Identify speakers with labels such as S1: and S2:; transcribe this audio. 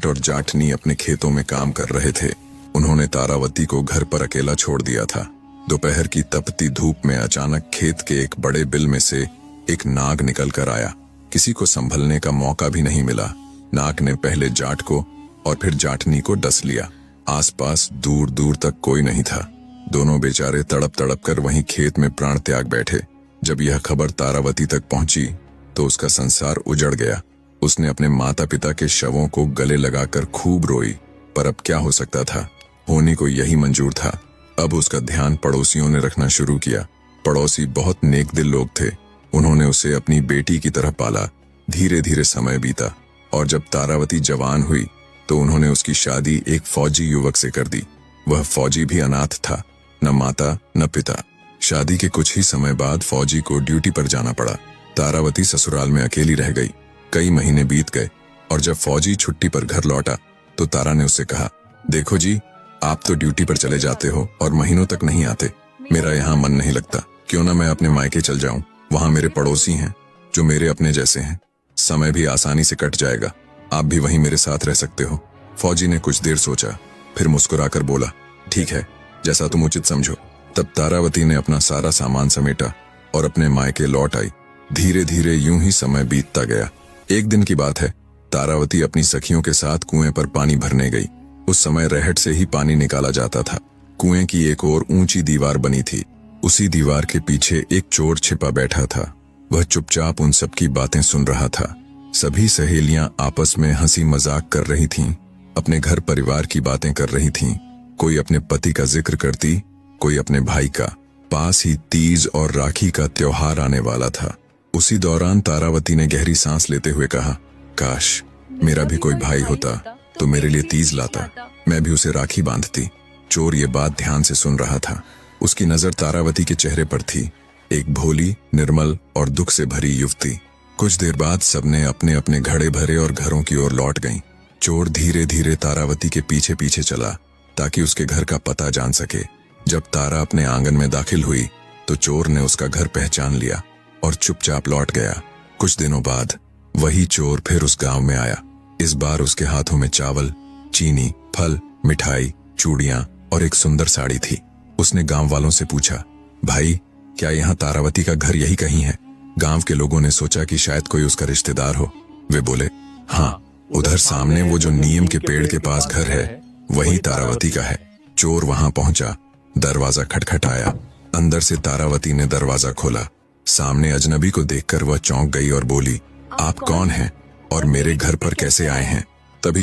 S1: और जाटनी अपने खेतों में काम कर रहे थे। उन्होंने तारावती को घर पर अकेला छोड़ दिया था। दोपहर की तपती धूप में अचानक खेत के एक बड़े बिल में से एक नाग निकल कर आया। किसी को संभलने का मौका भी नहीं मिला। नाग ने पहले जाट को और फिर जाटनी को डस लिया। आसपास दूर दूर तक कोई नहीं था। दोनों बेचारे तड़प तड़प कर वहीं खेत में प्राण त्याग बैठे। जब यह खबर तारावती तक पहुंची तो उसका संसार उजड़ गया। उसने अपने माता पिता के शवों को गले लगाकर खूब रोई, पर अब क्या हो सकता था। होने को यही मंजूर था। अब उसका ध्यान पड़ोसियों ने रखना शुरू किया। पड़ोसी बहुत नेक दिल लोग थे। उन्होंने उसे अपनी बेटी की तरह पाला। धीरे धीरे समय बीता और जब तारावती जवान हुई तो उन्होंने उसकी शादी एक फौजी युवक से कर दी। वह फौजी भी अनाथ था, न माता न पिता। शादी के कुछ ही समय बाद फौजी को ड्यूटी पर जाना पड़ा। तारावती ससुराल में अकेली रह गई। कई महीने बीत गए और जब फौजी छुट्टी पर घर लौटा तो तारा ने उससे कहा, देखो जी, आप तो ड्यूटी पर चले जाते हो और महीनों तक नहीं आते। मेरा यहाँ मन नहीं लगता। क्यों ना मैं अपने मायके चल जाऊं। वहां मेरे पड़ोसी हैं जो मेरे अपने जैसे हैं। समय भी आसानी से कट जाएगा। आप भी वहीं मेरे साथ रह सकते हो। फौजी ने कुछ देर सोचा, फिर मुस्कुराकर बोला, ठीक है, जैसा तुम उचित समझो। तब तारावती ने अपना सारा सामान समेटा और अपने मायके लौट आई। धीरे धीरे यूं ही समय बीतता गया। एक दिन की बात है, तारावती अपनी सखियों के साथ कुएं पर पानी भरने गई। उस समय रहट से ही पानी निकाला जाता था। कुएं की एक ओर ऊंची दीवार बनी थी। उसी दीवार के पीछे एक चोर छिपा बैठा था। वह चुपचाप उन सबकी बातें सुन रहा था। सभी सहेलियां आपस में हंसी मजाक कर रही थीं, अपने घर परिवार की बातें कर रही थीं। कोई अपने पति का जिक्र करती, कोई अपने भाई का। पास ही तीज और राखी का त्योहार आने वाला था। उसी दौरान तारावती ने गहरी सांस लेते हुए कहा, काश मेरा भी कोई भाई होता तो मेरे लिए तीज लाता, मैं भी उसे राखी बांधती। चोर ये बात ध्यान से सुन रहा था। उसकी नजर तारावती के चेहरे पर थी, एक भोली, निर्मल और दुख से भरी युवती। कुछ देर बाद सबने अपने अपने घड़े भरे और घरों की ओर लौट गईं। चोर धीरे धीरे तारावती के पीछे पीछे चला ताकि उसके घर का पता जान सके। जब तारा अपने आंगन में दाखिल हुई तो चोर ने उसका घर पहचान लिया और चुपचाप लौट गया। कुछ दिनों बाद वही चोर फिर उस गांव में आया। इस बार उसके हाथों में चावल, चीनी, फल, मिठाई, चूड़ियां और एक सुंदर साड़ी थी। उसने गांव वालों से पूछा, भाई, क्या यहाँ तारावती का घर यही कहीं है? गांव के लोगों ने सोचा कि शायद कोई उसका रिश्तेदार हो। वे बोले, हाँ, उधर सामने वो जो नीम के पेड़ के पास घर है वही तारावती का है। चोर वहां पहुंचा। दरवाजा खटखटाया। अंदर से तारावती ने दरवाजा खोला। सामने अजनबी को देखकर वह चौंक गई और बोली, आप कौन हैं और मेरे घर पर कैसे आए हैं? तभी